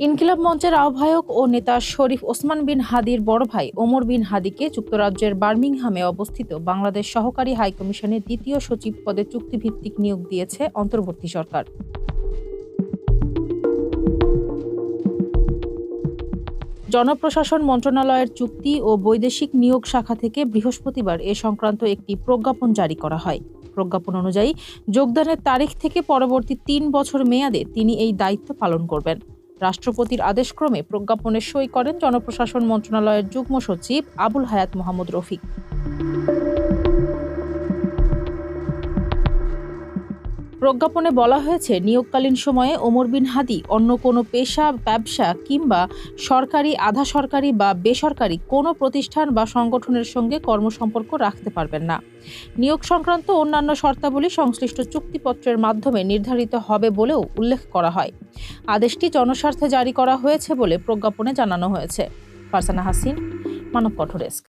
ইনকিলাব মঞ্চের আহ্বায়ক ও নেতা শরীফ ওসমান বিন হাদির বড় ভাই ওমর বিন হাদিকে যুক্তরাজ্যের বার্মিংহামে অবস্থিত বাংলাদেশ সহকারী হাইকমিশনের দ্বিতীয় সচিব পদে চুক্তিভিত্তিক নিয়োগ দিয়েছে অন্তর্বর্তী সরকার। জনপ্রশাসন মন্ত্রণালয়ের চুক্তি ও বৈদেশিক নিয়োগ শাখা থেকে বৃহস্পতিবার এ সংক্রান্ত একটি প্রজ্ঞাপন জারি করা হয়। প্রজ্ঞাপন অনুযায়ী যোগদানের তারিখ থেকে পরবর্তী ৩ বছর মেয়াদে তিনি এই দায়িত্ব পালন করবেন। রাষ্ট্রপতির আদেশক্রমে প্রজ্ঞাপনে সই করেন জনপ্রশাসন মন্ত্রণালয়ের যুগ্ম সচিব আবুল হায়াত মোহাম্মদ রফিক। প্রজ্ঞাপনে বলা হয়েছে, নিয়োগকালীন সময়ে ওমর বিন হাদি অন্য কোনো পেশা, ব্যবসা কিংবা সরকারি, আধা সরকারি বা বেসরকারি কোনো প্রতিষ্ঠান বা সংগঠনের সঙ্গে কর্মসম্পর্ক রাখতে পারবেন না। নিয়োগ সংক্রান্ত অন্যান্য শর্তাবলী সংশ্লিষ্ট চুক্তিপত্রের মাধ্যমে নির্ধারিত হবে বলেও উল্লেখ করা হয়। আদেশটি জনস্বার্থে জারি করা হয়েছে বলে প্রজ্ঞাপনে জানানো হয়েছে। ফারজানা হাসিন, মানব কণ্ঠ ডেস্ক।